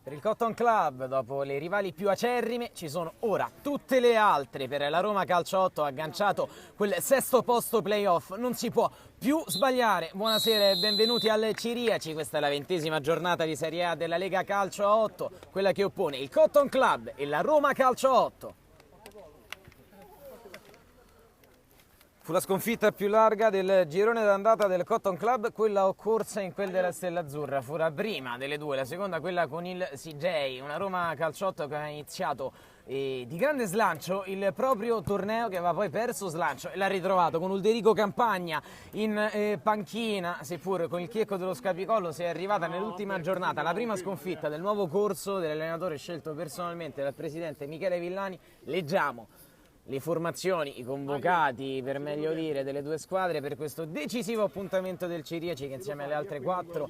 Per il Cotton Club, dopo le rivali più acerrime, ci sono ora tutte le altre. Per la Roma Calcio 8 ha agganciato quel sesto posto playoff, non si può più sbagliare. Buonasera e benvenuti al Ciriaci, questa è la 20ª giornata di Serie A della Lega Calcio 8, quella che oppone il Cotton Club e la Roma Calcio 8. Fu la sconfitta più larga del girone d'andata del Cotton Club, quella occorsa in quel della Stella Azzurra. Fu la prima delle due, la seconda quella con il CJ, una Roma Calciotto che ha iniziato di grande slancio il proprio torneo, che aveva poi perso slancio e l'ha ritrovato con Ulderico Campagna in panchina, seppur con il Checco dello Scapicollo. Si è arrivata nell'ultima giornata la prima sconfitta del nuovo corso dell'allenatore scelto personalmente dal presidente Michele Villani. Leggiamo le formazioni, i convocati per meglio dire delle due squadre per questo decisivo appuntamento del Ciriaci, che insieme alle altre 4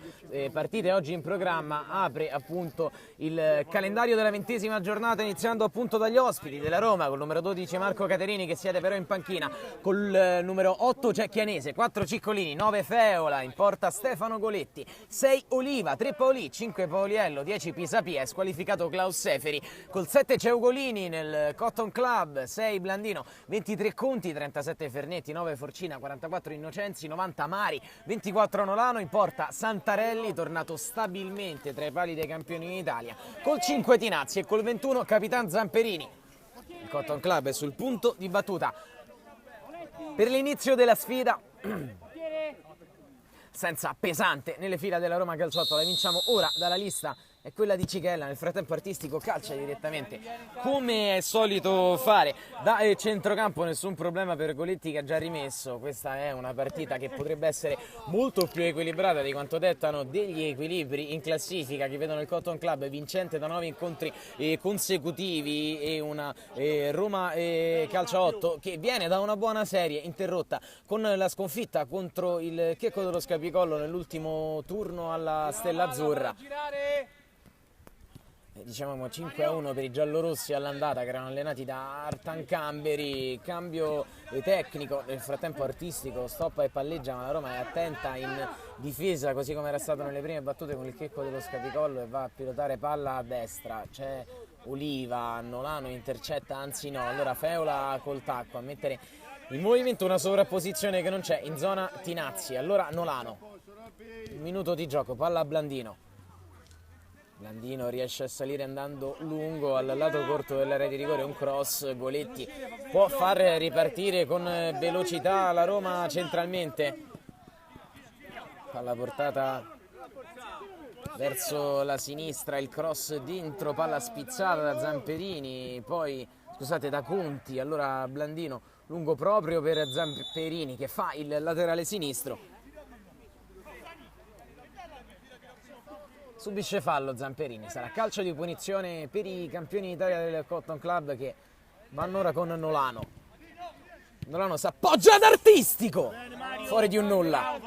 partite oggi in programma apre appunto il calendario della 20ª giornata, iniziando appunto dagli ospiti della Roma, col numero 12 Marco Caterini che siede però in panchina, col numero 8 c'è Chianese, 4 Ciccolini, 9 Feola, in porta Stefano Goletti, 6 Oliva, 3 Paolì, 5 Paoliello, 10 Pisapia, è squalificato Klaus Seferi, col 7 c'è Ugolini nel Cotton Club, 6 Blandino, 23 Conti, 37 Fernetti, 9 Forcina, 44 Innocenzi, 90 Mari, 24 Nolano, in porta Santarelli, tornato stabilmente tra i pali dei campioni in Italia, col 5 Tinazzi e col 21 Capitan Zamperini. Il Cotton Club è sul punto di battuta per l'inizio della sfida senza pesante nelle fila della Roma Calcio 8. La vinciamo ora dalla lista, è quella di Cichella. Nel frattempo Artistico calcia direttamente come è solito fare da centrocampo, nessun problema per Goletti che ha già rimesso. Questa è una partita che potrebbe essere molto più equilibrata di quanto dettano degli equilibri in classifica che vedono il Cotton Club vincente da 9 incontri consecutivi e una Roma Calcio 8 che viene da una buona serie interrotta con la sconfitta contro il Checco dello Scapicollo nell'ultimo turno alla Stella Azzurra. Diciamo 5-1 per i giallorossi all'andata, che erano allenati da Artan Camberi. Cambio tecnico, nel frattempo Artistico stoppa e palleggia, ma la Roma è attenta in difesa, così come era stato nelle prime battute con il Checco dello Scapicollo, e va a pilotare palla a destra. C'è Oliva, Nolano intercetta, anzi no, allora Feola col tacco a mettere in movimento una sovrapposizione che non c'è in zona Tinazzi. Allora Nolano, un minuto di gioco, palla a Blandino. Blandino riesce a salire andando lungo al lato corto dell'area di rigore, un cross. Goletti può far ripartire con velocità la Roma centralmente, palla portata verso la sinistra, il cross dentro, palla spizzata da Zamperini, poi scusate da Conti, allora Blandino lungo proprio per Zamperini che fa il laterale sinistro. Subisce fallo Zamperini, sarà calcio di punizione per i campioni d'Italia del Cotton Club, che vanno ora con Nolano. Nolano si appoggia ad Artistico, fuori di un nulla.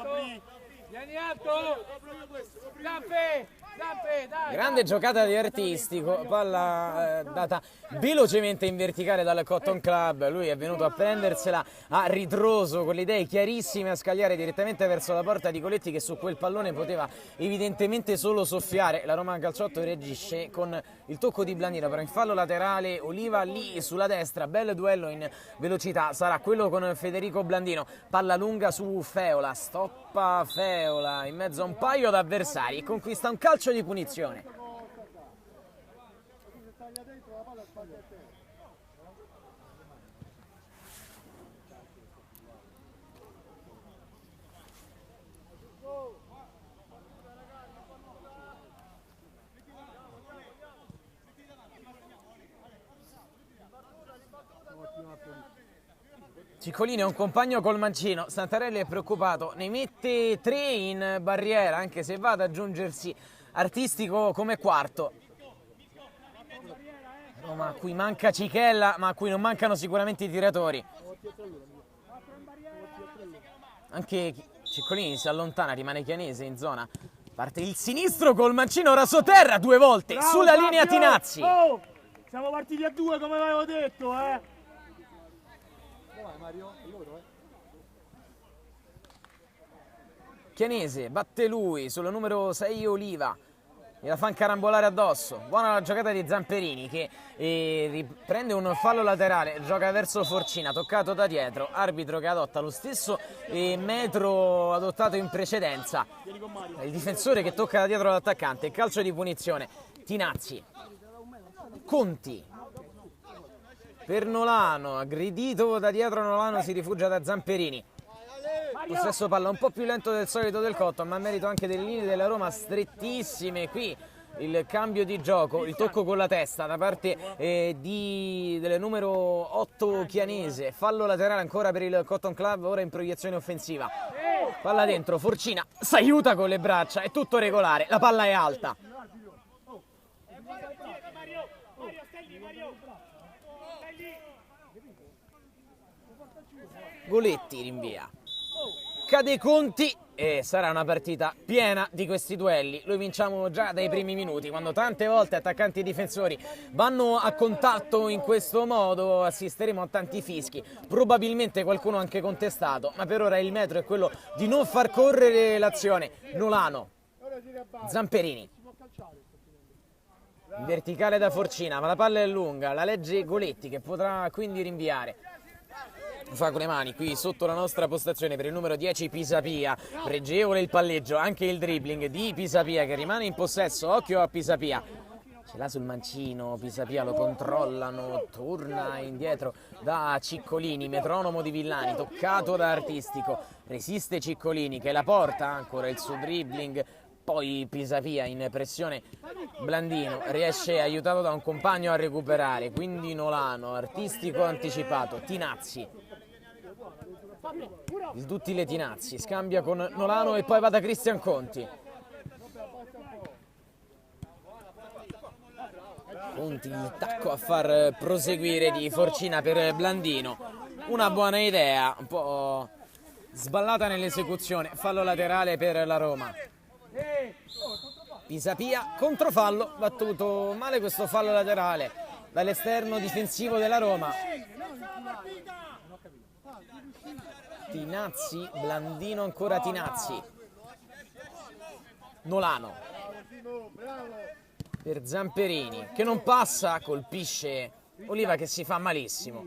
Grande giocata di Artistico, palla data velocemente in verticale dal Cotton Club. Lui è venuto a prendersela a ritroso con le idee chiarissime, a scagliare direttamente verso la porta di Goletti, che su quel pallone poteva evidentemente solo soffiare. La Roma Calciotto reagisce con il tocco di Blandino, però in fallo laterale Oliva lì sulla destra. Bel duello in velocità, sarà quello con Federico Blandino, palla lunga su Feola, stoppa Feola in mezzo a un paio d'avversari e conquista un calcio di punizione. Ciccolini è un compagno col mancino, Santarelli è preoccupato, ne mette 3 in barriera, anche se va ad aggiungersi Artistico come quarto. Roma a cui manca Cichella, ma a cui non mancano sicuramente i tiratori. Anche Ciccolini si allontana, rimane Chianese in zona. Parte il sinistro col mancino rasoterra 2 volte. Bravo, sulla linea Tinazzi. Oh, siamo partiti a 2 come avevo detto, Chianese batte lui sul numero 6 Oliva. gliela fa incarambolare addosso. Buona la giocata di Zamperini che riprende un fallo laterale, gioca verso Forcina, toccato da dietro, arbitro che adotta lo stesso metro adottato in precedenza, il difensore che tocca da dietro l'attaccante, calcio di punizione. Tinazzi, Conti per Nolano, aggredito da dietro. Nolano si rifugia da Zamperini. Possesso palla un po' più lento del solito del Cotton, ma a merito anche delle linee della Roma strettissime. Qui il cambio di gioco, il tocco con la testa da parte del numero 8 Chianese. Fallo laterale ancora per il Cotton Club, ora in proiezione offensiva. Palla dentro, Forcina si aiuta con le braccia, è tutto regolare, la palla è alta. Goletti rinvia, cade Conti e sarà una partita piena di questi duelli. Lo vinciamo già dai primi minuti, quando tante volte attaccanti e difensori vanno a contatto in questo modo assisteremo a tanti fischi, probabilmente qualcuno anche contestato, ma per ora il metro è quello di non far correre l'azione. Nolano, Zamperini, in verticale da Forcina, ma la palla è lunga, la legge Goletti che potrà quindi rinviare. Fa con le mani qui sotto la nostra postazione per il numero 10 Pisapia, pregevole il palleggio, anche il dribbling di Pisapia che rimane in possesso. Occhio a Pisapia, ce l'ha sul mancino Pisapia, lo controllano, torna indietro da Ciccolini, metronomo di Villani, toccato da Artistico, resiste Ciccolini che la porta, ancora il suo dribbling, poi Pisapia in pressione, Blandino riesce aiutato da un compagno a recuperare, quindi Nolano, Artistico anticipato, Tinazzi, il duttile Tinazzi, scambia con Nolano e poi va da Cristian Conti. Conti, il tacco a far proseguire di Forcina per Blandino, una buona idea, un po' sballata nell'esecuzione, fallo laterale per la Roma. Pisapia, controfallo, battuto male questo fallo laterale dall'esterno difensivo della Roma. Tinazzi, Blandino, ancora Tinazzi, Nolano per Zamperini che non passa, colpisce Oliva che si fa malissimo.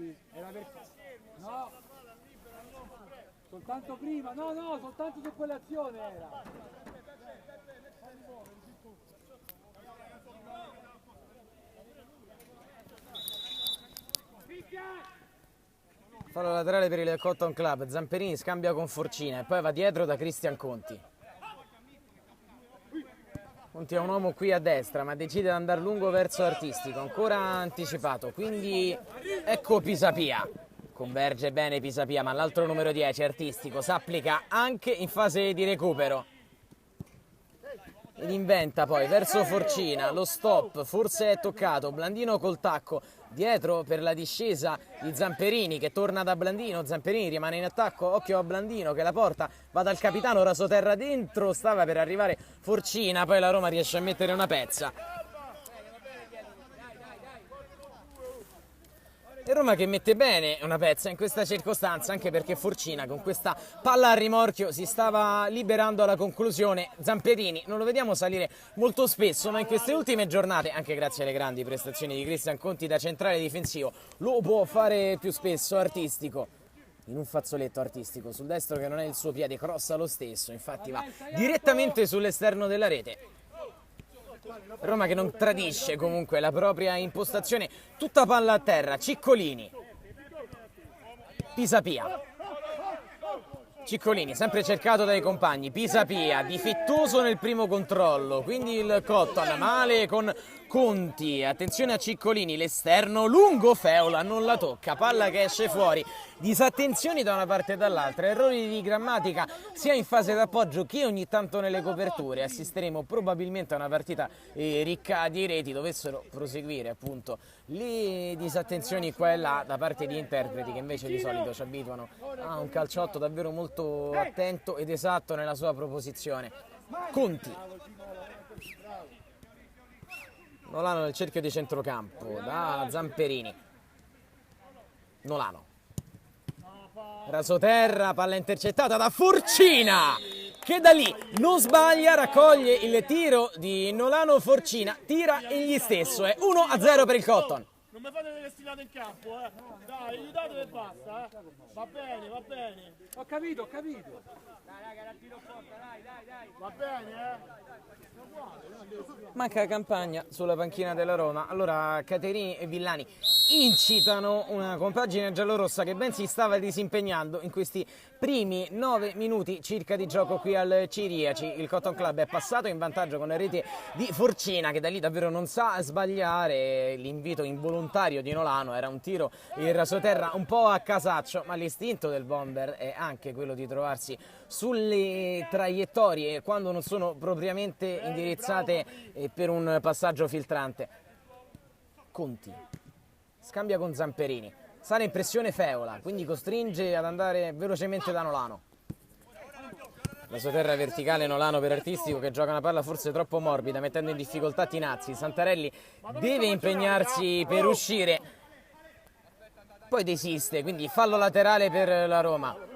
No, soltanto prima, no, soltanto su quell'azione era. Fallo laterale per il Cotton Club, Zamperini scambia con Forcina e poi va dietro da Cristian Conti. Conti è un uomo qui a destra ma decide di andare lungo verso Artistico, ancora anticipato, quindi ecco Pisapia. Converge bene Pisapia, ma l'altro numero 10 Artistico s'applica anche in fase di recupero. Ed inventa poi verso Forcina, lo stop, forse è toccato, Blandino col tacco, dietro per la discesa di Zamperini che torna da Blandino, Zamperini rimane in attacco, occhio a Blandino che la porta, va dal capitano, rasoterra dentro, stava per arrivare Forcina, poi la Roma riesce a mettere una pezza. E Roma che mette bene una pezza in questa circostanza, anche perché Forcina con questa palla a rimorchio si stava liberando alla conclusione. Zamperini non lo vediamo salire molto spesso, ma in queste ultime giornate, anche grazie alle grandi prestazioni di Cristian Conti da centrale difensivo, lo può fare più spesso. Artistico in un fazzoletto, Artistico sul destro che non è il suo piede, crossa lo stesso, infatti va direttamente sull'esterno della rete. Roma che non tradisce comunque la propria impostazione, tutta palla a terra, Ciccolini, Pisapia, Ciccolini sempre cercato dai compagni, Pisapia difettoso nel primo controllo, quindi il Cotton male con Conti, attenzione a Ciccolini, l'esterno lungo, Feola non la tocca, palla che esce fuori, disattenzioni da una parte e dall'altra, errori di grammatica sia in fase d'appoggio che ogni tanto nelle coperture. Assisteremo probabilmente a una partita ricca di reti, dovessero proseguire appunto le disattenzioni qua e là da parte di interpreti che invece di solito ci abituano a un calciotto davvero molto attento ed esatto nella sua proposizione. Conti, Nolano nel cerchio di centrocampo da Zamperini, Nolano, rasoterra, palla intercettata da Forcina che da lì non sbaglia, raccoglie il tiro di Nolano Forcina, tira egli stesso, è 1-0 per il Cotton. Non mi fate delle stilate in campo, dai, gli date e basta, va bene, va bene. Ho capito, ho capito. Va bene, Manca Campagna sulla panchina della Roma, allora Caterini e Villani incitano una compagine giallorossa che ben si stava disimpegnando in questi primi 9 minuti circa di gioco qui al Ciriaci. Il Cotton Club è passato in vantaggio con la rete di Forcina, che da lì davvero non sa sbagliare. L'invito involontario di Nolano era un tiro in rasoterra un po' a casaccio, ma l'istinto del bomber è anche quello di trovarsi sulle traiettorie quando non sono propriamente indirizzate per un passaggio filtrante. Conti scambia con Zamperini, sale in pressione Feola, quindi costringe ad andare velocemente da Nolano. La sua terra verticale Nolano per Artistico, che gioca una palla forse troppo morbida, mettendo in difficoltà Tinazzi. Santarelli deve impegnarsi per uscire, poi desiste, quindi fallo laterale per la Roma.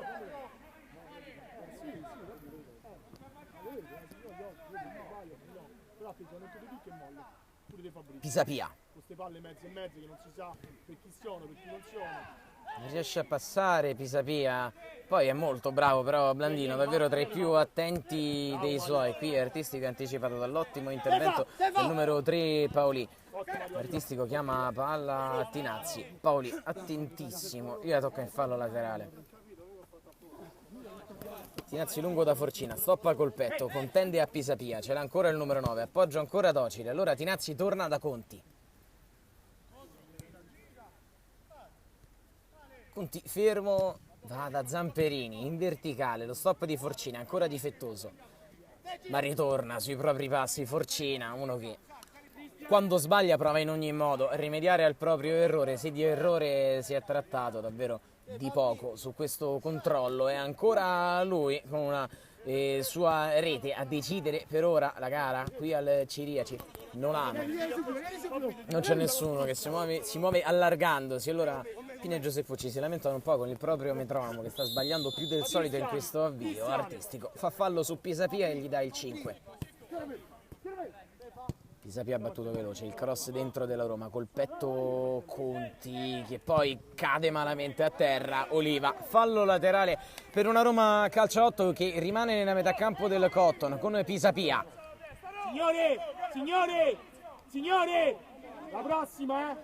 Pisapia. queste palle mezze e mezze che non si sa per chi sono, per chi non sono. Non riesce a passare Pisapia, poi è molto bravo però Blandino, davvero tra i più attenti dei suoi. Qui è Artistico, anticipato dall'ottimo intervento del numero 3 Paoli. Artistico chiama palla a Tinazzi, Paoli attentissimo, gliela tocca in fallo laterale. Tinazzi lungo da Forcina, stoppa col petto, contende a Pisapia, ce l'ha ancora il numero 9, appoggio ancora Docile, allora Tinazzi torna da Conti. Conti fermo, va da Zamperini, in verticale, lo stop di Forcina, ancora difettoso, ma ritorna sui propri passi Forcina, uno che quando sbaglia prova in ogni modo a rimediare al proprio errore, se di errore si è trattato davvero di poco su questo controllo, è ancora lui con una sua rete a decidere per ora la gara qui al Ciriaci. Nolano, non c'è nessuno che si muove allargandosi, allora Pini e Giuseppucci si lamentano un po' con il proprio metronomo che sta sbagliando più del solito in questo avvio. Artistico fa fallo su Pisapia e gli dà il 5. Pisapia ha battuto veloce, il cross dentro della Roma, col petto Conti che poi cade malamente a terra. Oliva, fallo laterale per una Roma calcio 8 che rimane nella metà campo del Cotton con Pisapia. Signori, la prossima,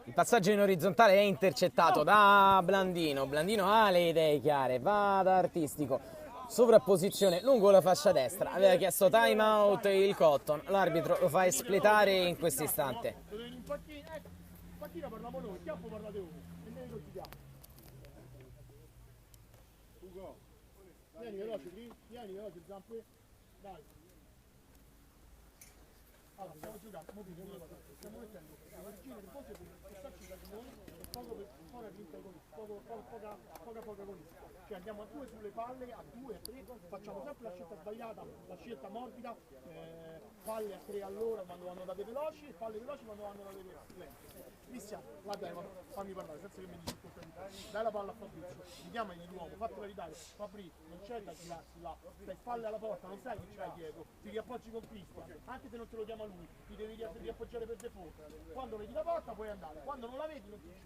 Il passaggio in orizzontale è intercettato da Blandino, Blandino ha le idee chiare, va da Artistico. Sovrapposizione lungo la fascia destra, aveva chiesto time out il Cotton, l'arbitro lo fa espletare in questo istante. in panchina parliamo noi, campo parlate voi, e noi non ti diamo. Ugo, vieni veloce, zampe, dai. Allora, stiamo giocando, stiamo mettendo la regina del posto per starci da noi, poca grinta agonista, poca agonista. Cioè andiamo a 2 sulle palle, a 2, a 3, facciamo sempre la scelta sbagliata, la scelta morbida, palle a 3 all'ora quando vanno date veloci e palle veloci quando vanno date lente. Cristian, guarda, fammi parlare, senza che mi dici tutto. Dai la palla a Fabrizio, richiamagli l'uomo, fatela ridare. Fabrizio, non c'è da girarsi là, stai spalle alla porta, non sai chi c'hai dietro, ti riappoggi con Cristian, anche se non te lo chiama lui, ti devi riappoggiare per default. Quando vedi la porta puoi andare, quando non la vedi non ti ci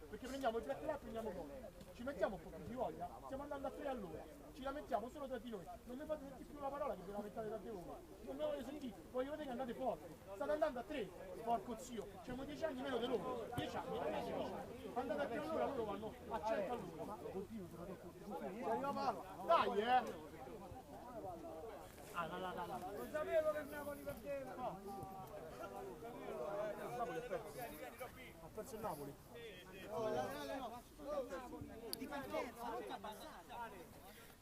perché prendiamo il black là e prendiamo gol. Ci mettiamo un po' più di voglia, stiamo andando a 3 all'ora, ci lamentiamo solo tra di noi, non mi fate sentire più una parola che vi lamentate da voi, non mi voglio sentire, voglio vedere che andate forti, state andando a 3, porco zio, abbiamo 10 anni meno di loro, 10 anni, andate a 3 all'ora, loro vanno a 100 all'ora, dai non sapevo che Napoli perdeva, Napoli ha perso il Napoli.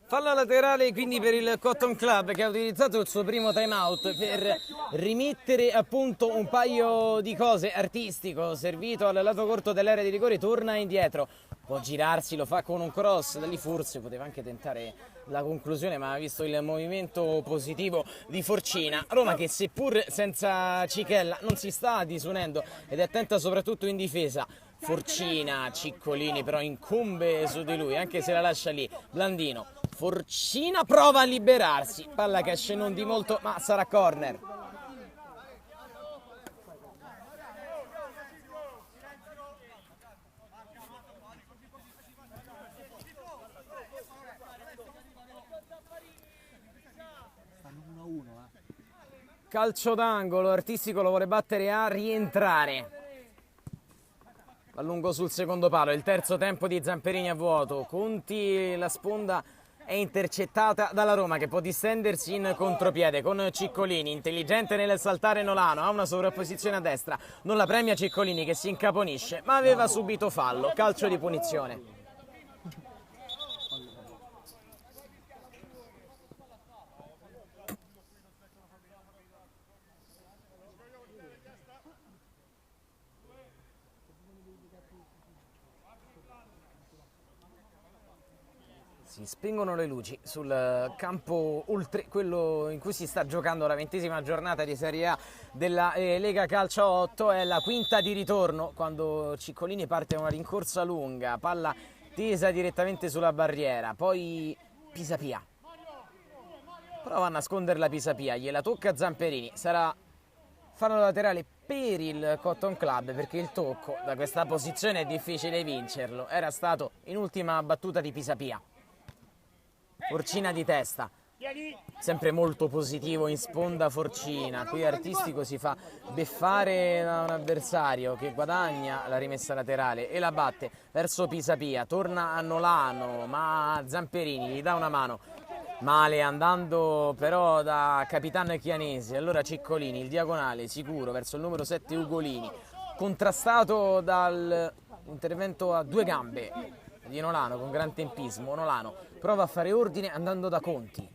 Fallo laterale quindi per il Cotton Club, che ha utilizzato il suo primo time out per rimettere a punto un paio di cose. Artistico, servito al lato corto dell'area di rigore, torna indietro, può girarsi, lo fa con un cross, da lì forse poteva anche tentare la conclusione, ma ha visto il movimento positivo di Forcina. Roma che seppur senza Cichella non si sta disunendo ed è attenta soprattutto in difesa. Forcina, Ciccolini però incombe su di lui, anche se la lascia lì. Blandino Forcina prova a liberarsi, palla che esce non di molto, ma sarà corner. Calcio d'angolo, Artistico lo vuole battere a rientrare. A lungo sul secondo palo, il terzo tempo di Zamperini a vuoto. Conti, la sponda è intercettata dalla Roma che può distendersi in contropiede con Ciccolini, intelligente nel saltare Nolano, ha una sovrapposizione a destra, non la premia Ciccolini che si incaponisce, ma aveva subito fallo, calcio di punizione. Si spengono le luci sul campo oltre quello in cui si sta giocando la 20ª giornata di Serie A della Lega Calcio 8. È la quinta di ritorno quando Ciccolini parte una rincorsa lunga, palla tesa direttamente sulla barriera, poi Pisapia prova a nasconderla, Pisapia gliela tocca Zamperini, sarà fallo laterale per il Cotton Club perché il tocco da questa posizione è difficile vincerlo, era stato in ultima battuta di Pisapia. Forcina di testa, sempre molto positivo in sponda Forcina, qui Artistico si fa beffare da un avversario che guadagna la rimessa laterale e la batte verso Pisapia, torna a Nolano ma Zamperini gli dà una mano, male andando però da Capitan Chianesi, allora Ciccolini, il diagonale sicuro verso il numero 7 Ugolini, contrastato dall'intervento a due gambe di Nolano con gran tempismo. Nolano prova a fare ordine andando da Conti,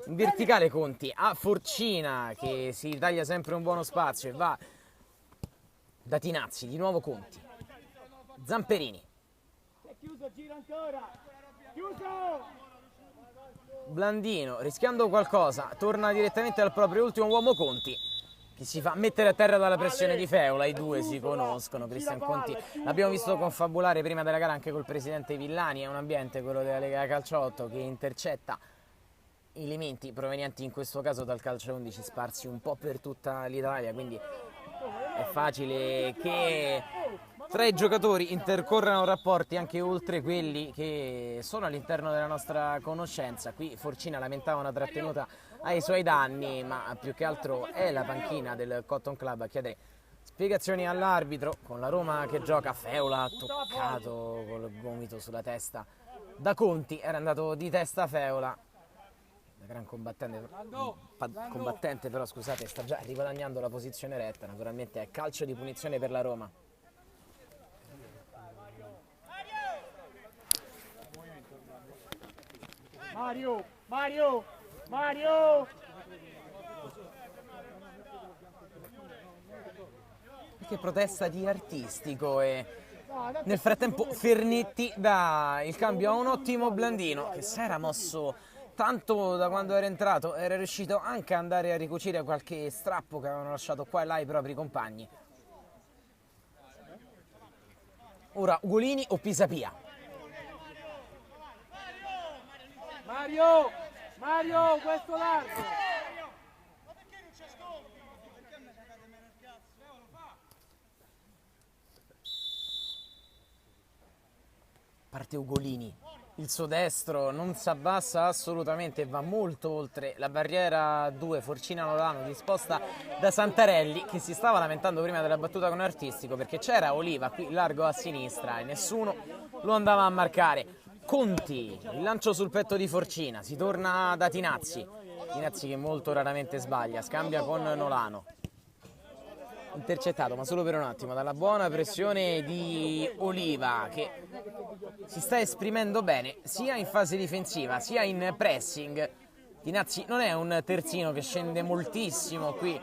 in verticale Conti a Forcina che si taglia sempre un buono spazio e va da Tinazzi, di nuovo Conti, Zamperini, Chiuso, gira ancora. Chiuso! Blandino rischiando qualcosa torna direttamente al proprio ultimo uomo Conti che si fa mettere a terra dalla pressione di Feola. I due si conoscono, Cristian Conti l'abbiamo visto confabulare prima della gara anche col presidente Villani, è un ambiente quello della Lega Calcio 8 che intercetta elementi provenienti in questo caso dal calcio 11 sparsi un po' per tutta l'Italia, quindi è facile che tra i giocatori intercorrano rapporti anche oltre quelli che sono all'interno della nostra conoscenza. Qui Forcina lamentava una trattenuta ai suoi danni, ma più che altro è la panchina del Cotton Club a chiedere spiegazioni all'arbitro, con la Roma che gioca. Feola toccato col gomito sulla testa da Conti, era andato di testa Feola, da gran combattente però scusate, sta già riguadagnando la posizione retta, naturalmente è calcio di punizione per la Roma. Mario! Che protesta di Artistico e nel frattempo Fernetti dà il cambio a un ottimo Blandino che si era mosso tanto da quando era entrato, era riuscito anche ad andare a ricucire qualche strappo che avevano lasciato qua e là i propri compagni. Ora Ugolini o Pisapia? Mario, questo largo! Parte Ugolini, il suo destro non si abbassa assolutamente, va molto oltre la barriera 2, Forcina Nolano disposta da Santarelli che si stava lamentando prima della battuta con Artistico perché c'era Oliva qui largo a sinistra e nessuno lo andava a marcare. Conti, il lancio sul petto di Forcina, si torna da Tinazzi che molto raramente sbaglia, scambia con Nolano, intercettato ma solo per un attimo dalla buona pressione di Oliva che si sta esprimendo bene sia in fase difensiva sia in pressing. Tinazzi non è un terzino che scende moltissimo qui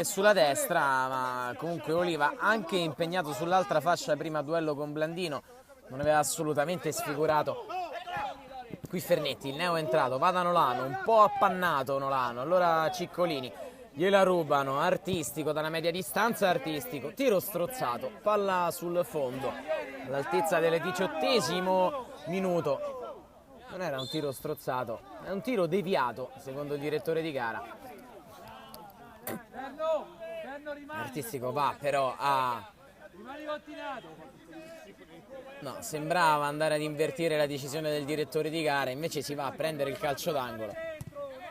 sulla destra, ma comunque Oliva anche impegnato sull'altra fascia prima duello con Blandino non aveva assolutamente sfigurato. Qui Fernetti, il neo entrato, va da Nolano, un po' appannato Nolano, allora Ciccolini, gliela rubano, Artistico dalla media distanza, Artistico, tiro strozzato, palla sul fondo, all'altezza del 18° minuto. Non era un tiro strozzato, è un tiro deviato, secondo il direttore di gara. Artistico va però a... No, sembrava andare ad invertire la decisione del direttore di gara, invece si va a prendere il calcio d'angolo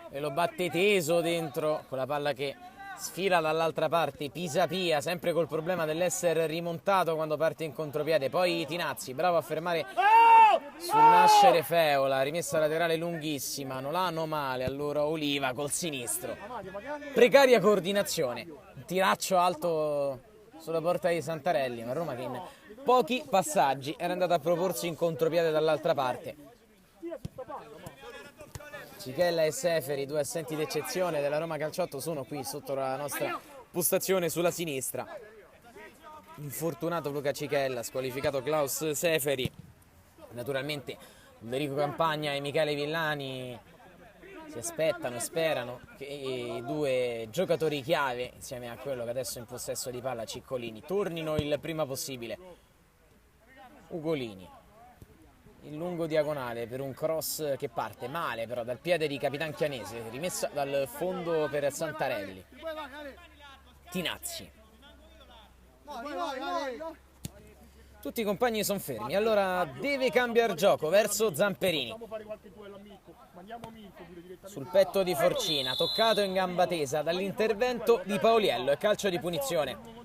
e lo batte teso dentro con la palla che sfila dall'altra parte. Pisapia, sempre col problema dell'essere rimontato quando parte in contropiede. Poi Tinazzi, bravo a fermare sul nascere Feola, rimessa laterale lunghissima, Nolano male, allora Oliva col sinistro. Precaria coordinazione, un tiraccio alto sulla porta di Santarelli, ma Roma che in pochi passaggi era andata a proporsi in contropiede dall'altra parte. Cichella e Seferi, due assenti d'eccezione della Roma Calciotto, sono qui sotto la nostra postazione sulla sinistra. Infortunato Luca Cichella, squalificato Klaus Seferi. Naturalmente Federico Campagna e Michele Villani si aspettano e sperano che i due giocatori chiave, insieme a quello che adesso è in possesso di palla, Ciccolini, tornino il prima possibile. Ugolini, il lungo diagonale per un cross che parte male però dal piede di Capitan Chianese, rimessa dal fondo per Santarelli. Tinazzi. Tutti i compagni sono fermi, allora deve cambiare gioco verso Zamperini. Sul petto di Forcina, toccato in gamba tesa dall'intervento di Paoliello e calcio di punizione.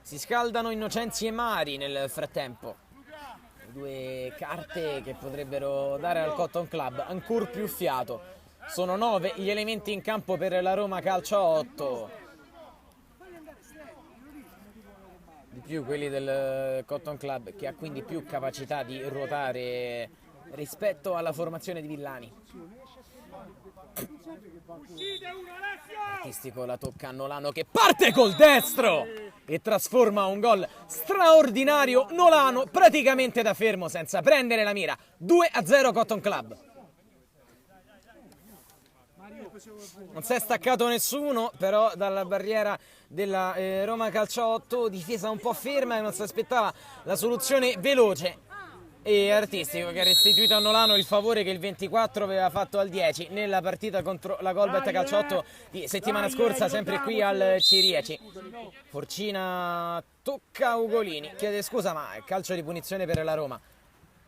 Si scaldano Innocenzi e Mari nel frattempo. Due carte che potrebbero dare al Cotton Club ancora più fiato. Sono 9 gli elementi in campo per la Roma Calcio 8. Di più quelli del Cotton Club, che ha quindi più capacità di ruotare rispetto alla formazione di Villani. Artistico la tocca a Nolano che parte col destro e trasforma un gol straordinario. Nolano praticamente da fermo senza prendere la mira. 2-0 Cotton Club. Non si è staccato nessuno però dalla barriera della Roma Calcio 8, difesa un po' ferma e non si aspettava la soluzione veloce. E Artistico che ha restituito a Nolano il favore che il 24 aveva fatto al 10 nella partita contro la Golbet Calcio 8 di settimana scorsa, sempre qui al Cirieci. Forcina tocca Ugolini, chiede scusa ma è calcio di punizione per la Roma.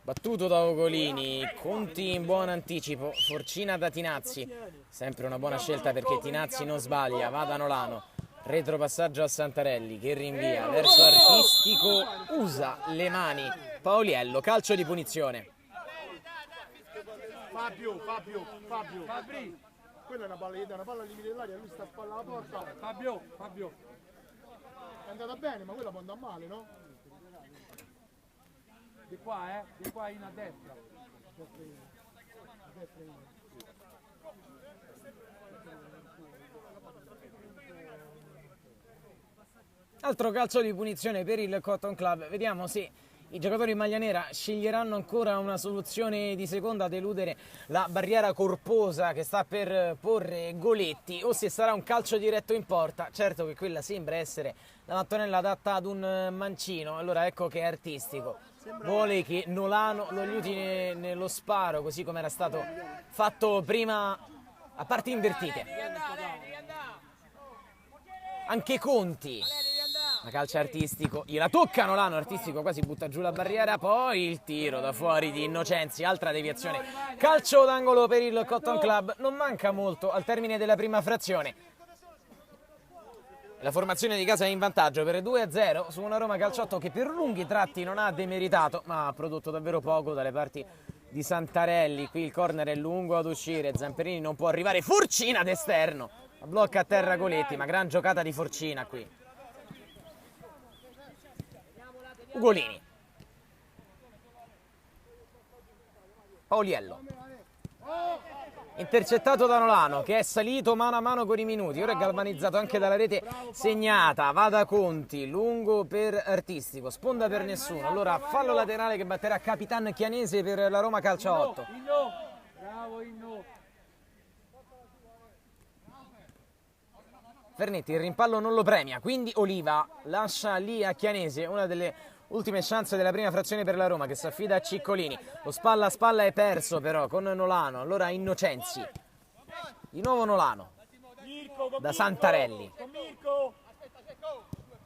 Battuto da Ugolini, Conti in buon anticipo, Forcina da Tinazzi, sempre una buona scelta perché Tinazzi non sbaglia, va da Nolano. Retropassaggio a Santarelli che rinvia verso Artistico, usa le mani Paoliello, calcio di punizione. Fabio. Quella è una palla al limite dell'aria, lui sta a spalla alla porta. Fabio. È andata bene, ma quella può andare male, no? Di qua, di qua in a destra. Altro calcio di punizione per il Cotton Club. Vediamo se i giocatori in maglia nera sceglieranno ancora una soluzione di seconda ad eludere la barriera corposa che sta per porre Goletti o se sarà un calcio diretto in porta. Certo che quella sembra essere la mattonella adatta ad un mancino. Allora ecco che è Artistico. Vuole che Nolano lo aiuti nello sparo, così come era stato fatto prima a parti invertite. Anche Conti. La calcia Artistico, gliela tocca Nolano, Artistico quasi butta giù la barriera, poi il tiro da fuori di Innocenzi, altra deviazione. Calcio d'angolo per il Cotton Club, non manca molto al termine della prima frazione. La formazione di casa è in vantaggio per 2-0 su una Roma Calciotto che per lunghi tratti non ha demeritato, ma ha prodotto davvero poco dalle parti di Santarelli. Qui il corner è lungo ad uscire, Zamperini non può arrivare, Forcina d'esterno, blocca a terra Goletti, ma gran giocata di Forcina qui. Ugolini, Paoliello, intercettato da Nolano che è salito mano a mano con i minuti, ora è galvanizzato anche dalla rete segnata, va da Conti, lungo per Artistico, sponda per nessuno, allora fallo laterale che batterà Capitan Chianese per la Roma Calcio 8. Fernetti il rimpallo non lo premia, quindi Oliva lascia lì a Chianese una delle Ultime chance della prima frazione per la Roma che si affida a Ciccolini. Lo spalla a spalla è perso però con Nolano. Allora Innocenzi. Di nuovo Nolano. Da Santarelli.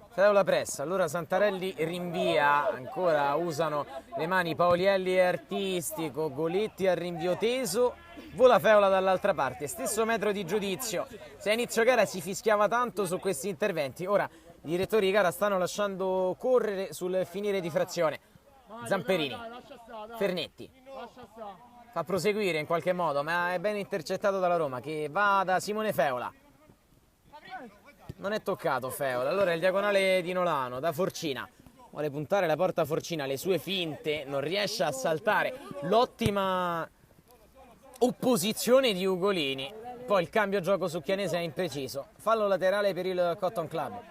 Feola pressa, allora Santarelli rinvia, ancora usano le mani Paolielli e Artistico, Goletti al rinvio teso, vola Feola dall'altra parte, stesso metro di giudizio. Se a inizio gara si fischiava tanto su questi interventi, ora i direttori di gara stanno lasciando correre sul finire di frazione. Zamperini, Fernetti, fa proseguire in qualche modo, ma è ben intercettato dalla Roma che va da Simone Feola. Non è toccato Feola, allora il diagonale di Nolano da Forcina, vuole puntare la porta Forcina, le sue finte, non riesce a saltare, l'ottima opposizione di Ugolini, poi il cambio gioco su Chianese è impreciso, fallo laterale per il Cotton Club.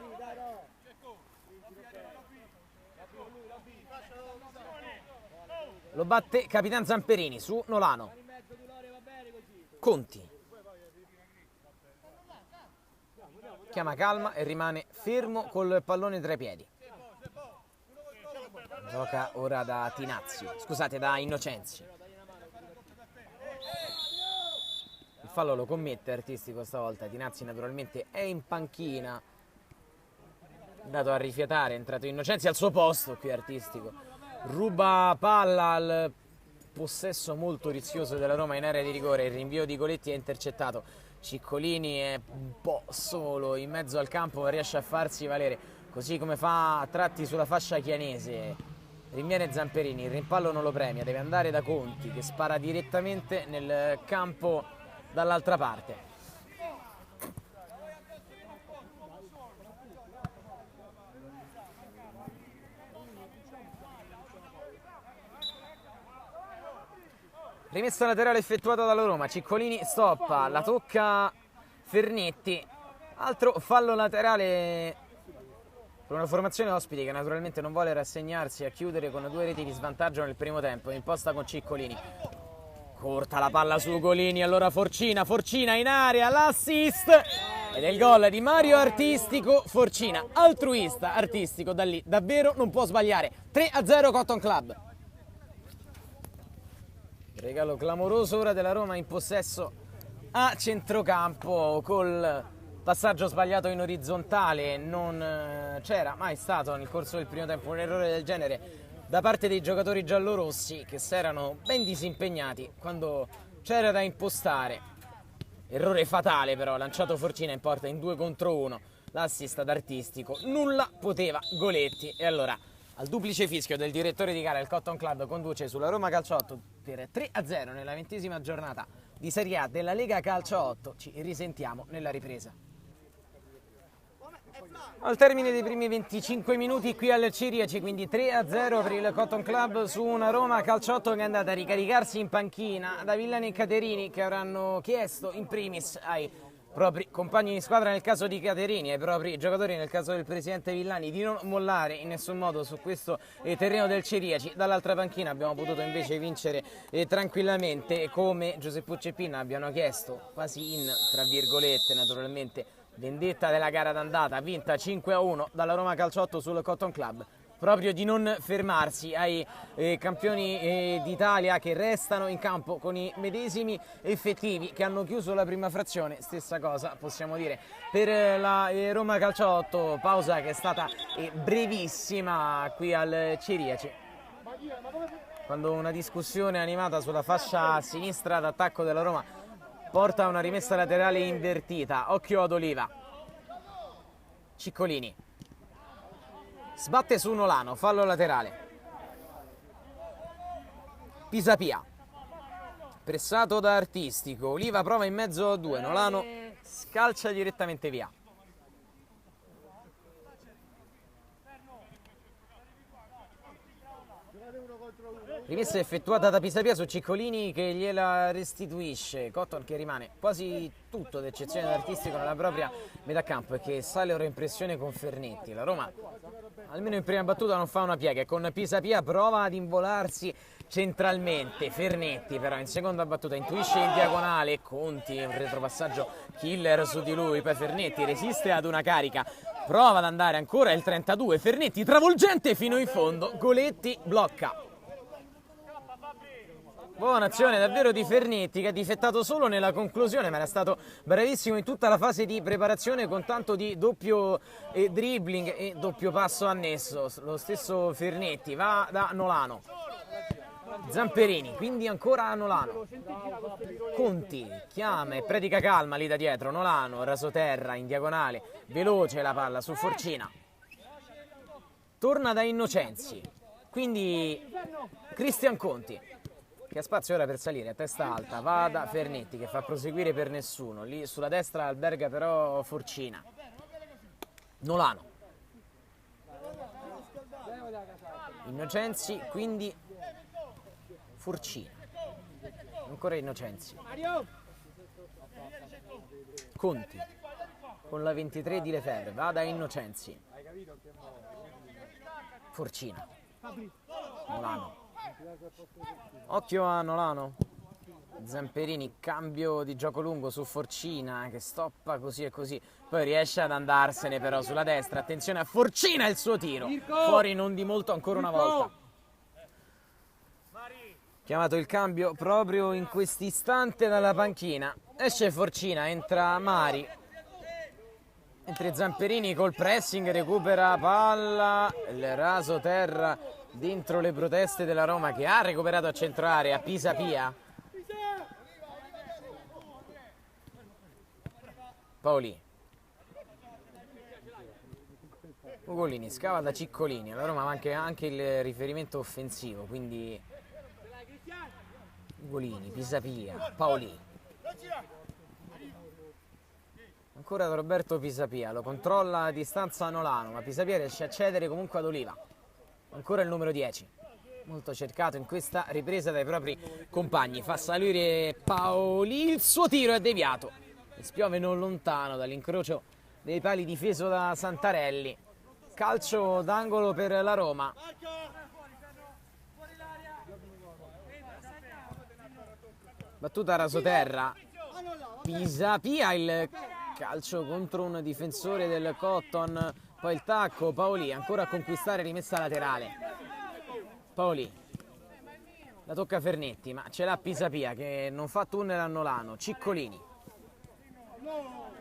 Lo batte Capitan Zamperini su Nolano. Conti. Chiama calma e rimane fermo col pallone tra i piedi. Gioca ora da Tinazzi, scusate, da Innocenzi. Il fallo lo commette Artistico stavolta. Tinazzi naturalmente è in panchina. Dato a rifiatare, è entrato Innocenzi al suo posto qui Artistico. Ruba palla al possesso molto rischioso della Roma in area di rigore. Il rinvio di Goletti è intercettato. Ciccolini è un po' solo in mezzo al campo, ma riesce a farsi valere, così come fa a tratti sulla fascia chianese. Rinviene Zamperini, il rimpallo non lo premia, deve andare da Conti che spara direttamente nel campo dall'altra parte. Rimessa laterale effettuata dalla Roma, Ciccolini stoppa, la tocca Fernetti, altro fallo laterale per una formazione ospite che naturalmente non vuole rassegnarsi a chiudere con 2 reti di svantaggio nel primo tempo, imposta con Ciccolini. Corta la palla su Ugolini, allora Forcina in area, l'assist ed è il gol di Mario Artistico. Forcina, altruista, Artistico da lì davvero non può sbagliare. 3-0 Cotton Club. Regalo clamoroso ora della Roma in possesso a centrocampo col passaggio sbagliato in orizzontale. Non c'era mai stato nel corso del primo tempo un errore del genere da parte dei giocatori giallorossi che si erano ben disimpegnati quando c'era da impostare. Errore fatale però, lanciato Forcina in porta in 2 contro 1, l'assist ad Artistico, nulla poteva Goletti e allora al duplice fischio del direttore di gara il Cotton Club conduce sulla Roma Calcio 8 per 3-0 nella 20ª giornata di Serie A della Lega Calcio 8. Ci risentiamo nella ripresa. Al termine dei primi 25 minuti qui al Ciriaci, quindi 3-0 per il Cotton Club su una Roma Calcio 8 che è andata a ricaricarsi in panchina da Villani e Caterini, che avranno chiesto in primis ai propri compagni di squadra nel caso di Caterini, ai propri giocatori nel caso del presidente Villani, di non mollare in nessun modo su questo terreno del Ciriaci. Dall'altra panchina abbiamo potuto invece vincere tranquillamente, come Giuseppucci e Pinna abbiano chiesto, quasi in, tra virgolette naturalmente, vendetta della gara d'andata, vinta 5-1 dalla Roma Calcio 8 sul Cotton Club, proprio di non fermarsi ai campioni d'Italia che restano in campo con i medesimi effettivi che hanno chiuso la prima frazione. Stessa cosa possiamo dire per la Roma Calcio 8, pausa che è stata brevissima qui al Ciriaci, quando una discussione animata sulla fascia a sinistra d'attacco della Roma porta a una rimessa laterale invertita. Occhio ad Oliva. Ciccolini sbatte su Nolano, fallo laterale. Pisapia, pressato da Artistico, Oliva prova in mezzo a 2, Nolano scalcia direttamente via. Rimessa effettuata da Pisapia su Ciccolini che gliela restituisce. Cotton che rimane quasi tutto, ad eccezione dell'Artistico, nella propria metà campo e che sale ora in pressione con Fernetti. La Roma, almeno in prima battuta, non fa una piega e con Pisapia prova ad involarsi centralmente. Fernetti però in seconda battuta intuisce in diagonale Conti, un retropassaggio killer su di lui, poi Fernetti resiste ad una carica prova ad andare ancora il 32, Fernetti travolgente fino in fondo, Goletti blocca. Buona azione davvero di Fernetti, che ha difettato solo nella conclusione, ma era stato bravissimo in tutta la fase di preparazione, con tanto di doppio dribbling e doppio passo annesso. Lo stesso Fernetti va da Nolano, Zamperini, quindi ancora a Nolano. Conti chiama e predica calma lì da dietro. Nolano, rasoterra in diagonale, veloce la palla su Forcina. Torna da Innocenzi, quindi Cristian Conti, che ha spazio ora per salire a testa alta. Va da Fernetti, che fa proseguire per nessuno. Lì sulla destra alberga però Forcina. Nolano, Innocenzi, quindi Forcina, ancora Innocenzi, Conti con la 23 di Lefebvre, va da Innocenzi, Forcina, Nolano, occhio a Nolano, Zamperini, cambio di gioco lungo su Forcina, che stoppa così e così, poi riesce ad andarsene però sulla destra. Attenzione a Forcina, il suo tiro fuori non di molto ancora una volta. Chiamato il cambio proprio in quest'istante dalla panchina. Esce Forcina, entra Mari. Mentre Zamperini col pressing recupera palla. Il raso terra dentro le proteste della Roma, che ha recuperato a centro area. Pisapia. Paoli. Ugolini scava da Ciccolini. La Roma manca anche il riferimento offensivo, quindi Ugolini, Pisapia, Paoli. Ancora da Roberto Pisapia, lo controlla a distanza Nolano, ma Pisapia riesce a cedere comunque ad Oliva. Ancora il numero 10, molto cercato in questa ripresa dai propri compagni. Fa salire Paoli, il suo tiro è deviato e spiove non lontano dall'incrocio dei pali difeso da Santarelli. Calcio d'angolo per la Roma. Battuta rasoterra, Pisapia, il calcio contro un difensore del Cotton, poi il tacco, Paoli ancora a conquistare, rimessa laterale. Paoli, la tocca Fernetti, ma ce l'ha Pisapia che non fa tunnel a Nolano. Ciccolini,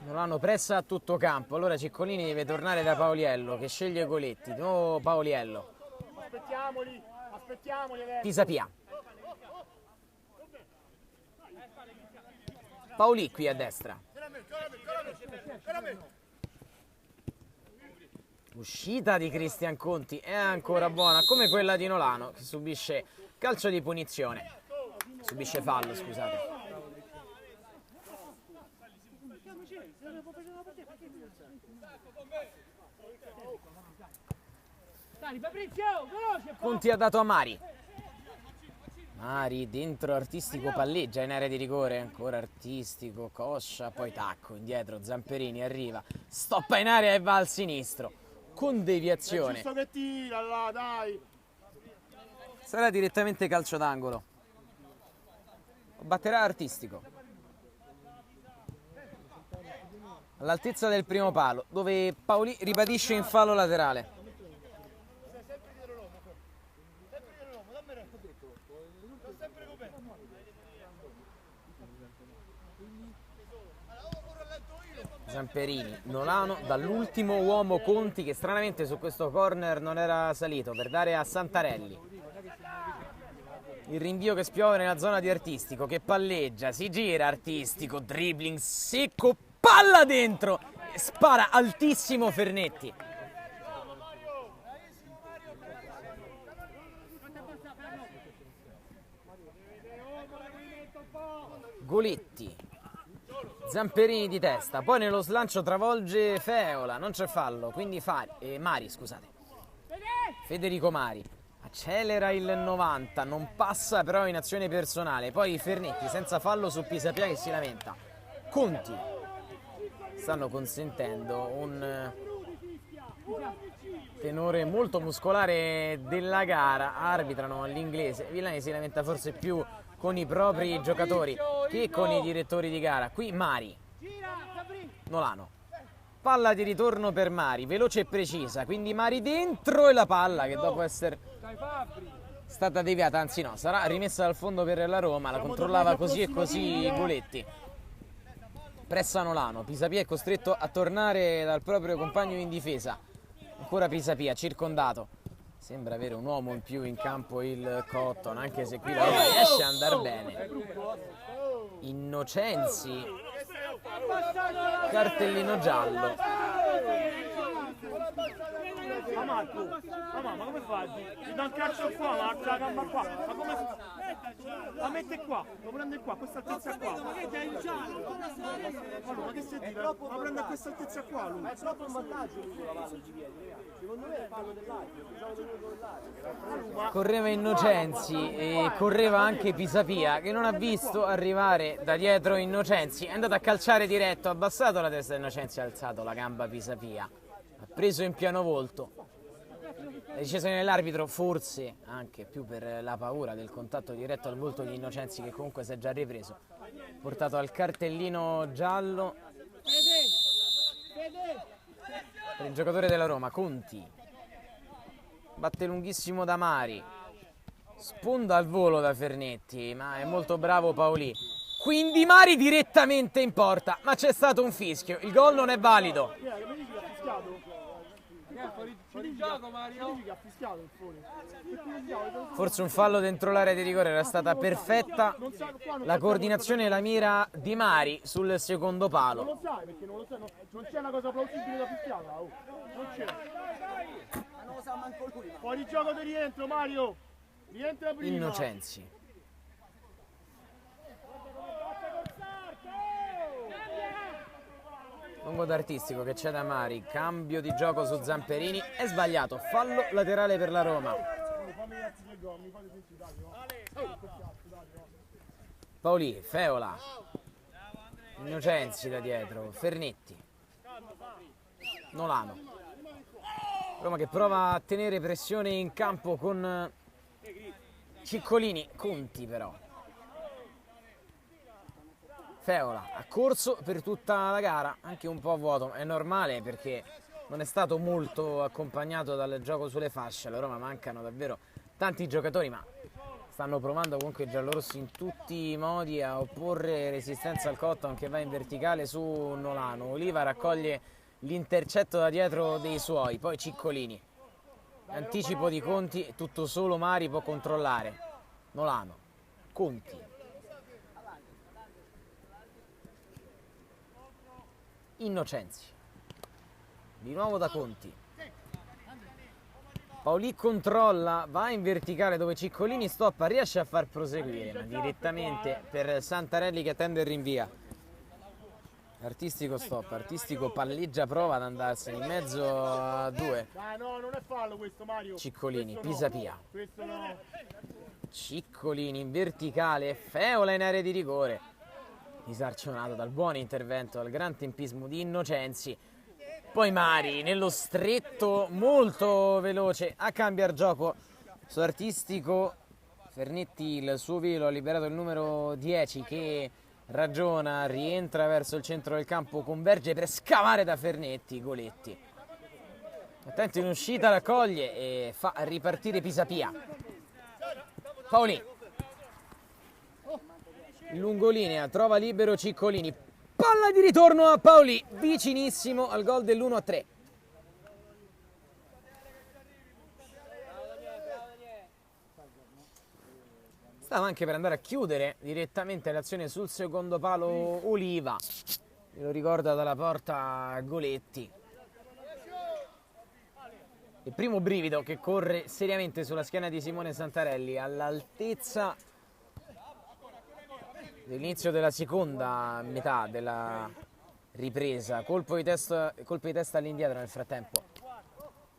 Nolano pressa a tutto campo, allora Ciccolini deve tornare da Paoliello, che sceglie Goletti. No, Paoliello, Aspettiamoli adesso. Pisapia, Paoli qui a destra. Uscita di Cristian Conti è ancora buona, come quella di Nolano, che subisce calcio di punizione. Subisce fallo, scusate. Conti ha dato a Mari. Mari dentro, Artistico palleggia in area di rigore, ancora Artistico, Coscia, poi tacco, indietro Zamperini arriva, stoppa in area e va al sinistro, con deviazione. Giusto che tira là, dai. Sarà direttamente calcio d'angolo. Batterà Artistico. All'altezza del primo palo, dove Paoli ribadisce in fallo laterale. Zamperini, Nolano, dall'ultimo uomo Conti, che stranamente su questo corner non era salito, per dare a Santarelli. Il rinvio che spiove nella zona di Artistico, che palleggia, si gira Artistico, dribbling secco, palla dentro, e spara altissimo Fernetti. Goletti, Zamperini di testa, poi nello slancio travolge Feola, non c'è fallo, quindi Mari, scusate. Federico Mari accelera il 90, non passa però in azione personale, poi Fernetti senza fallo su Pisapia che si lamenta. Conti stanno consentendo un tenore molto muscolare della gara, arbitrano all'inglese. Villani si lamenta forse più con i propri giocatori che con i direttori di gara. Qui Mari, Nolano, palla di ritorno per Mari, veloce e precisa, quindi Mari dentro e la palla che dopo essere stata deviata, anzi no, sarà rimessa dal fondo per la Roma, la controllava così e così Goletti. Pressa Nolano, Pisapia è costretto a tornare dal proprio compagno in difesa, ancora Pisapia, circondato, sembra avere un uomo in più in campo il Cotton, anche se qui la Roma riesce a andare bene. Innocenzi, cartellino giallo. Ma Marco, ma come fai? Ti dà un calcio qua, ma alza la gamba qua. Ma come? La mette qua, lo prende qua, questa altezza qua. Ma che dai il giallo? Ma che si dice? La prende a questa altezza qua lui. Ma è troppo un vantaggio lui con la palla di piedi, ragazzi. Secondo me è fallo dell'arbitro. Correva Innocenzi e correva anche Pisapia, che non ha visto arrivare da dietro Innocenzi. È andato a calciare diretto, ha abbassato la testa Innocenzi, ha alzato la gamba Pisapia. Ha preso in piano volto. La decisione dell'arbitro forse anche più per la paura del contatto diretto al volto di Innocenzi, che comunque si è già ripreso, portato al cartellino giallo per il giocatore della Roma, Conti. Batte lunghissimo da Mari, sponda al volo da Fernetti, ma è molto bravo Paolì. Quindi Mari direttamente in porta, ma c'è stato un fischio, il gol non è valido. Forse un fallo dentro l'area di rigore, era stata perfetta la coordinazione e la mira di Mari sul secondo palo. Non lo sai perché non lo sai, non c'è una cosa plausibile da fischiare, non c'è. Non lo sa manco lui. Fuori gioco di rientro, Mario. Rientra prima. Innocenzi. Lungo d'artistico che c'è da Mari, cambio di gioco su Zamperini, è sbagliato, fallo laterale per la Roma. Paolì, Feola, Innocenzi da dietro, Fernetti, Nolano. Roma che prova a tenere pressione in campo con Ciccolini, Conti però. Feola ha corso per tutta la gara, anche un po' a vuoto, è normale perché non è stato molto accompagnato dal gioco sulle fasce. Alla Roma mancano davvero tanti giocatori, ma stanno provando comunque i giallorossi in tutti i modi a opporre resistenza al Cotton, che va in verticale su Nolano. Oliva raccoglie l'intercetto da dietro dei suoi, poi Ciccolini. Anticipo di Conti, tutto solo Mari può controllare. Nolano, Conti. Innocenzi, di nuovo da Conti. Paolì controlla, va in verticale dove Ciccolini stoppa, riesce a far proseguire, ma direttamente per Santarelli che attende il rinvia. Artistico stop, Artistico palleggia, prova ad andarsene in mezzo a due. No, non è fallo questo, Mario. Ciccolini, Pisapia. Questo no. Ciccolini in verticale, Feola in area di rigore. Disarcionato dal buon intervento, dal gran tempismo di Innocenzi. Poi Mari nello stretto, molto veloce a cambiare gioco su Artistico. Fernetti, il suo velo, ha liberato il numero 10 che ragiona, rientra verso il centro del campo, converge per scavare da Fernetti. Goletti, attento in uscita, raccoglie e fa ripartire Pisapia. Paolì, lungolinea, trova libero Ciccolini, palla di ritorno a Paolì, vicinissimo al gol dell'1-3. Stava anche per andare a chiudere direttamente l'azione sul secondo palo Oliva, me lo ricorda dalla porta Goletti. Il primo brivido che corre seriamente sulla schiena di Simone Santarelli all'altezza dell'inizio della seconda metà della ripresa. Colpo di testa all'indietro nel frattempo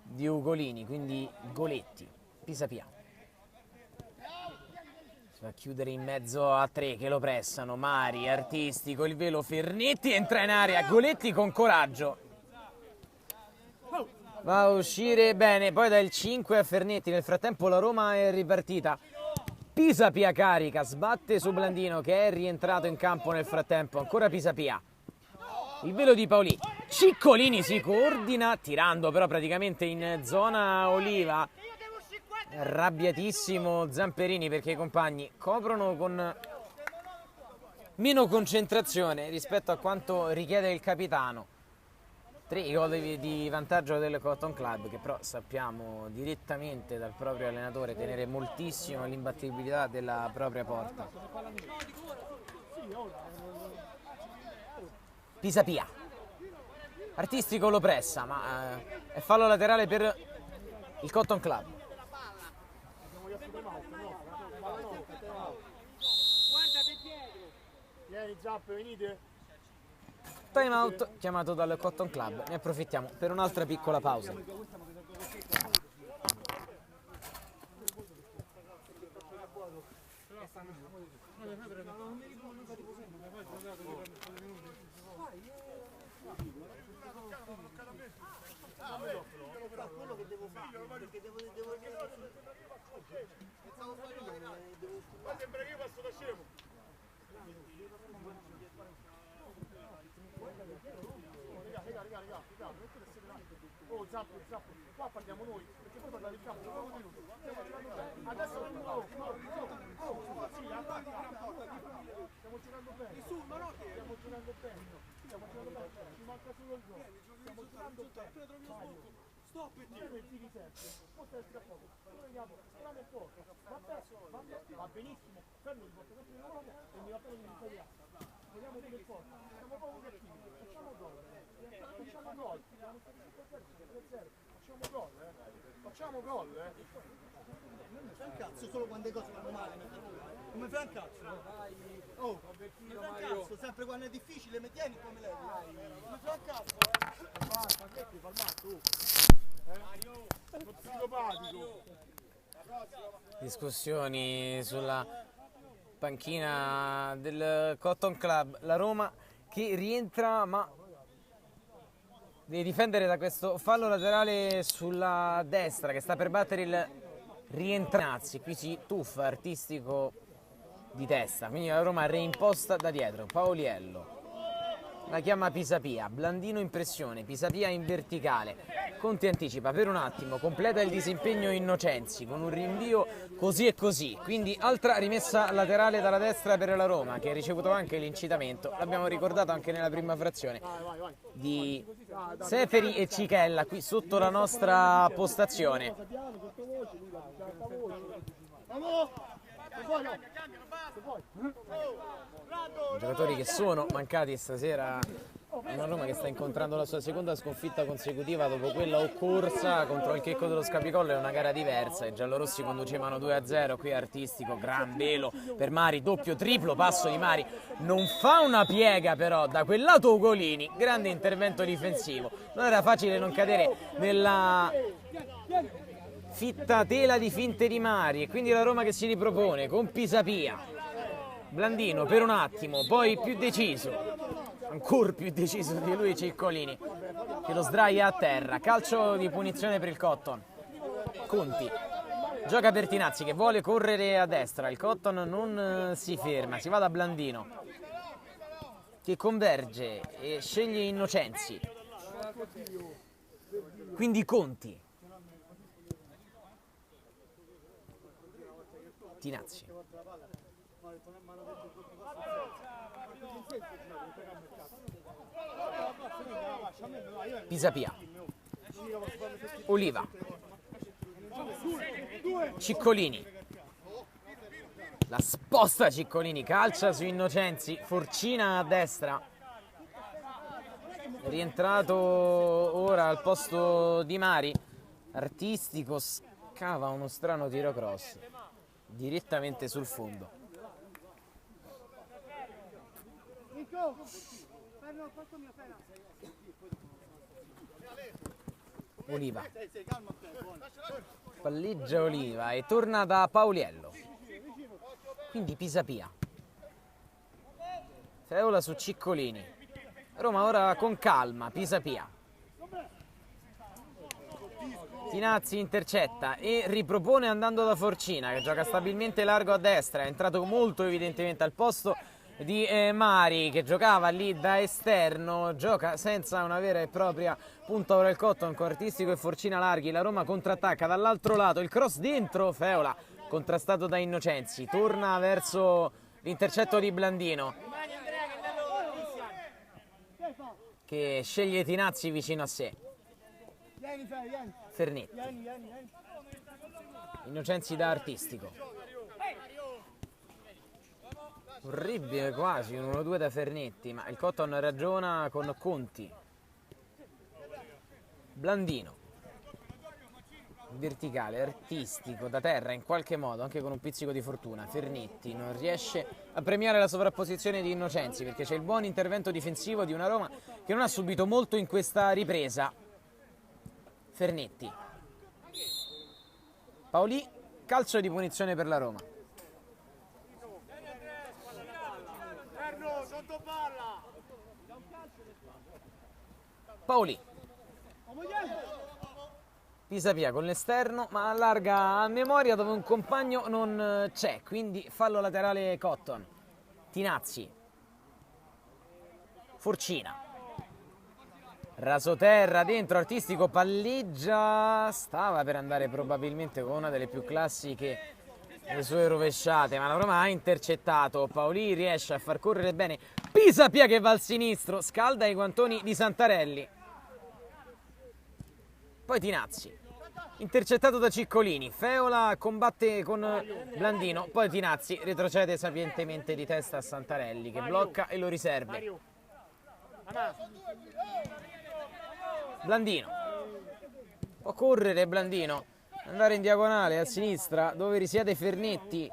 di Ugolini, quindi Goletti, Pisapia. Si va a chiudere in mezzo a tre che lo pressano. Mari, Artistico, il velo, Fernetti entra in area, Goletti con coraggio. Va a uscire bene, poi dà il 5 a Fernetti. Nel frattempo la Roma è ripartita. Pisapia carica, sbatte su Blandino che è rientrato in campo nel frattempo. Ancora Pisapia. Il velo di Paolì. Ciccolini si coordina, tirando però praticamente in zona Oliva. Arrabbiatissimo Zamperini perché i compagni coprono con meno concentrazione rispetto a quanto richiede il capitano. 3 gol di vantaggio del Cotton Club, che però sappiamo direttamente dal proprio allenatore tenere moltissimo l'imbattibilità della propria porta. Pisapia. Artistico lo pressa, ma è fallo laterale per il Cotton Club. Vieni Zampe, venite. Time out chiamato dal Cotton Club. Ne approfittiamo per un'altra piccola pausa. Quello che devo fare, perché devo sembra che io passo da scemo. Raga, oh Zappo, qua parliamo noi, perché poi parlare il campo, dopo minuto. Adesso sì, stiamo giocando bene. Ci manca solo il gol. Stiamo giocando bene. Stop e tiri sempre. Forse è strappato. Strano e poco. Va benissimo. Fermo il porto sempre in Europa e mi va bene in italiano. Vogliamo dire forza. Siamo proprio cattivi. Facciamo gol. Facciamo gol. Non fai un cazzo solo quando le cose vanno male. Come fai un cazzo? Oh, come fai un cazzo? Sempre quando è difficile mi tieni come lei. Come fai un cazzo? Basta, che ti fa il matto? Lo psicopatico. Discussioni sulla panchina del Cotton Club. La Roma che rientra, ma deve difendere da questo fallo laterale sulla destra che sta per battere il rientranazzi. Qui si tuffa, artistico di testa, quindi la Roma reimposta da dietro. Paoliello la chiama Pisapia, Blandino in pressione, Pisapia in verticale, Conti anticipa per un attimo, completa il disimpegno Innocenzi con un rinvio così e così, quindi altra rimessa laterale dalla destra per la Roma che ha ricevuto anche l'incitamento, l'abbiamo ricordato anche nella prima frazione, di Seferi e Cichella qui sotto la nostra postazione. Giocatori che sono mancati stasera. Una Roma che sta incontrando la sua seconda sconfitta consecutiva dopo quella occorsa contro il Checco dello Scapicollo. È una gara diversa, i giallorossi conducevano 2-0, qui artistico, gran velo per Mari, doppio triplo passo di Mari, non fa una piega però da quel lato Ugolini, grande intervento difensivo, non era facile non cadere nella fitta tela di finte di Mari e quindi la Roma che si ripropone con Pisapia. Blandino per un attimo, poi più deciso, ancora più deciso di lui Ciccolini che lo sdraia a terra, calcio di punizione per il Cotton. Conti gioca Bertinazzi che vuole correre a destra, il Cotton non si ferma, si va da Blandino che converge e sceglie Innocenzi, quindi Conti, Tinazzi, Pisapia, Oliva, Ciccolini, la sposta Ciccolini, calcia su Innocenzi, Forcina a destra, rientrato ora al posto di Mari, artistico, scava uno strano tiro cross direttamente sul fondo. Oliva palleggia Oliva e torna da Paoliello, quindi Pisapia, Feola su Ciccolini, Roma ora con calma, Pisapia, Tinazzi intercetta e ripropone andando da Forcina che gioca stabilmente largo a destra, è entrato molto evidentemente al posto di Mari, che giocava lì da esterno, gioca senza una vera e propria punta ora il Cotton con Artistico e Forcina larghi. La Roma contrattacca dall'altro lato, il cross dentro, Feola contrastato da Innocenzi, torna verso l'intercetto di Blandino che sceglie Tinazzi vicino a sé. Fernetti, Innocenzi da Artistico, orribile quasi un 1-2 da Fernetti, ma il Cotton ragiona con Conti. Blandino, verticale, Artistico da terra in qualche modo, anche con un pizzico di fortuna. Fernetti non riesce a premiare la sovrapposizione di Innocenzi perché c'è il buon intervento difensivo di una Roma che non ha subito molto in questa ripresa. Fernetti, Paolì, calcio di punizione per la Roma. Paolì, Pisapia con l'esterno ma allarga a memoria dove un compagno non c'è, quindi fallo laterale Cotton. Tinazzi, Forcina, rasoterra dentro, Artistico palleggia, stava per andare probabilmente con una delle più classiche le sue rovesciate, ma la Roma ha intercettato. Paolì riesce a far correre bene Pisapia che va al sinistro, scalda i guantoni di Santarelli. Poi Tinazzi, intercettato da Ciccolini, Feola combatte con Blandino, poi Tinazzi retrocede sapientemente di testa a Santarelli che blocca e lo riserve. Blandino, può correre Blandino, andare in diagonale a sinistra dove risiede Fernetti,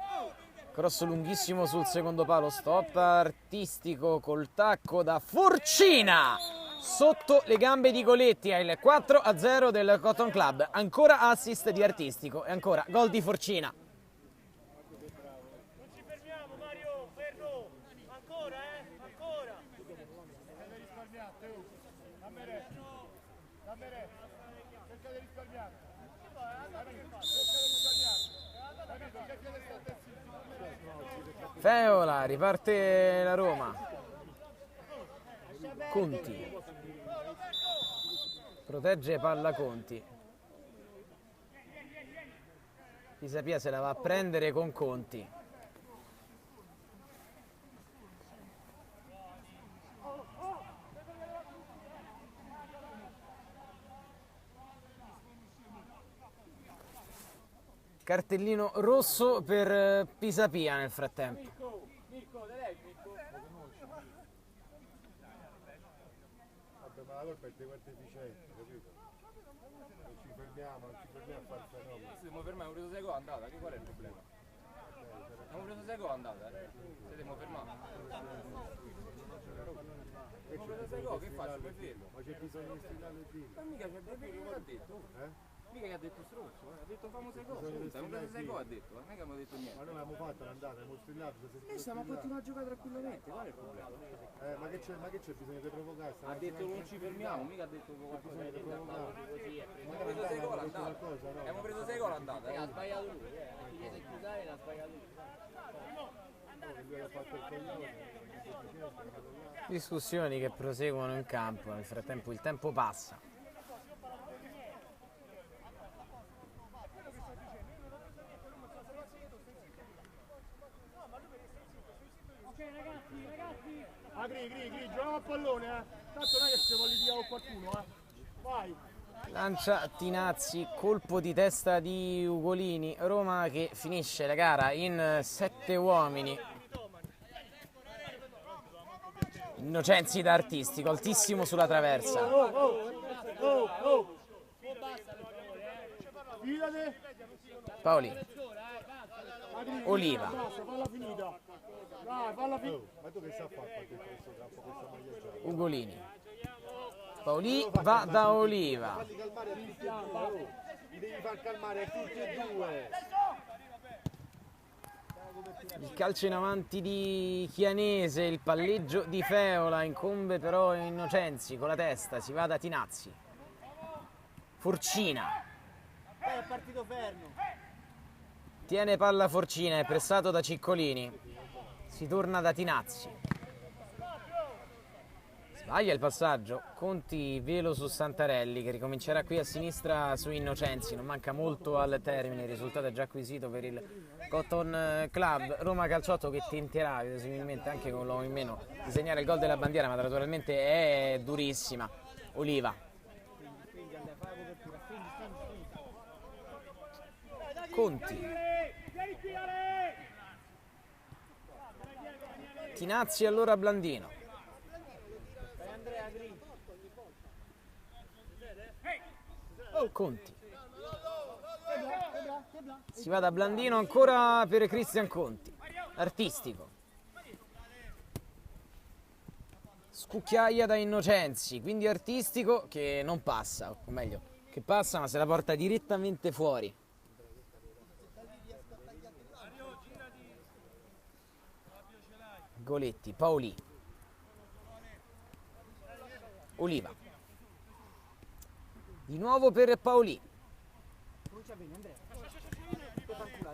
cross lunghissimo sul secondo palo, stop Artistico col tacco da Forcina sotto le gambe di Goletti, è il 4-0 del Cotton Club, ancora assist di Artistico e ancora gol di Forcina. Non ci fermiamo Mario, fermo, ancora ancora. Cerca di risparmiare, dammi retta, cerca di risparmiare. Feola, riparte la Roma. Conti, protegge palla Conti. Pisapia se la va a prendere con Conti. Cartellino rosso per Pisapia nel frattempo. Ma la colpa è dei quanti efficienti, capito? Non ci fermiamo a far fenomeno. Siamo fermati, abbiamo preso 6 gol andata, che qual è il problema? Abbiamo preso 6 gol andata, siamo fermati. Abbiamo preso 6 gol, che faccio? Per fermo. Ma c'è bisogno di stilare il team. Ma mica c'è bisogno, che ha detto? Mica che ha detto stronzo, ha detto famo 6 gol, abbiamo preso 6 gol, ha detto, non è che abbiamo detto niente. Ma noi abbiamo fatto l'andata, abbiamo strillato. Noi stiamo a continuare a giocare tranquillamente, qual è il problema? Ma che c'è bisogno di provocare? Ha detto non ci fermiamo, mica ha detto qualcosa di provocare. Abbiamo preso 6 gol andata. Abbiamo preso 6 gol andata. Ha sbagliato lui, chi gli sei chiusare l'ha sbagliato lui. Discussioni che proseguono in campo, nel frattempo il tempo passa. Gri, giochiamo a pallone, tanto non è che stiamo litigando con qualcuno, vai. Lancia Tinazzi, colpo di testa di Ugolini, Roma che finisce la gara in 7 uomini. Innocenzi da Artistico, altissimo sulla traversa. Paolì, Oliva, Falla finita. Dai, falla finita. Ma tu che sai fare questo campo, questa maglia gialla? Ugolini, Paolì va da Oliva. Falli calmare a tutti e due. Li devi far calmare a tutti e due. Il calcio in avanti di Chianese, il palleggio di Feola, incombe però Innocenzi con la testa, si va da Tinazzi. Forcina. È partito fermo. Tiene palla Forcina, è pressato da Ciccolini. Si torna da Tinazzi. Sbaglia il passaggio. Conti velo su Santarelli che ricomincerà qui a sinistra su Innocenzi. Non manca molto al termine. Il risultato è già acquisito per il Cotton Club. Roma Calciotto che tenterà verosimilmente anche con l'uomo in meno di segnare il gol della bandiera, ma naturalmente è durissima. Oliva. Conti. Tinazzi allora Blandino. Conti. Si va da Blandino ancora per Cristian Conti. Artistico. Scucchiaia da Innocenzi, quindi Artistico che non passa, o meglio, che passa ma se la porta direttamente fuori. Goletti, Paoli. Oliva. Di nuovo per Paoli.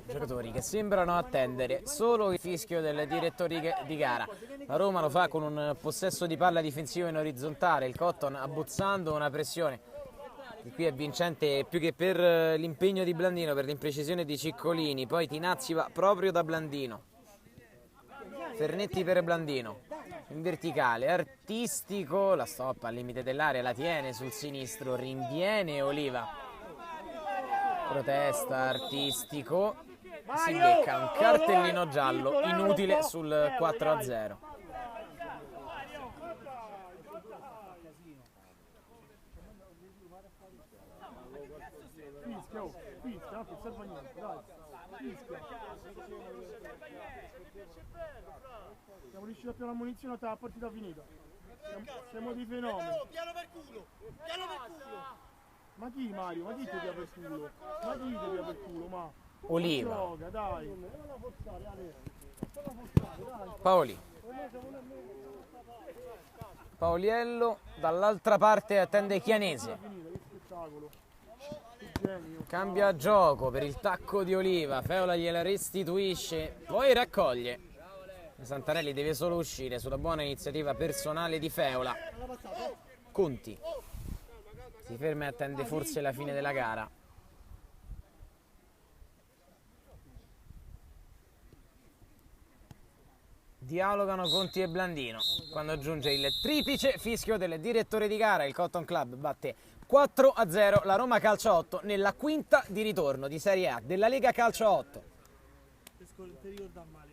Giocatori che sembrano attendere solo il fischio del direttore di gara. La Roma lo fa con un possesso di palla difensivo in orizzontale, il Cotton abbozzando una pressione. Di qui è vincente più che per l'impegno di Blandino, per l'imprecisione di Ciccolini. Poi Tinazzi va proprio da Blandino. Fernetti per Blandino. In verticale, Artistico, la stoppa al limite dell'area, la tiene sul sinistro, rinviene Oliva. Protesta Artistico, si becca un cartellino giallo inutile sul 4-0. Fischia, non serve niente, dai. Fischia. Siamo riusciti a più munizione tra la partita finita. Siamo di fenomeni. Piano per culo! Piano per culo! Ma chi Mario? Ma chi ti pia per culo? Ma chi ti pia per culo? Ma Oliva. gioca, dai. Paoli. Paoliello, dall'altra parte attende Chianese. Che spettacolo. Che genio. Cambia gioco per il tacco di Oliva, Feola gliela restituisce, poi raccoglie. Santarelli deve solo uscire sulla buona iniziativa personale di Feola. Conti si ferma e attende forse la fine della gara. Dialogano Conti e Blandino quando giunge il triplice fischio del direttore di gara. Il Cotton Club batte 4-0 la Roma Calcio 8 nella quinta di ritorno di Serie A della Lega Calcio 8. Ti ricorda male.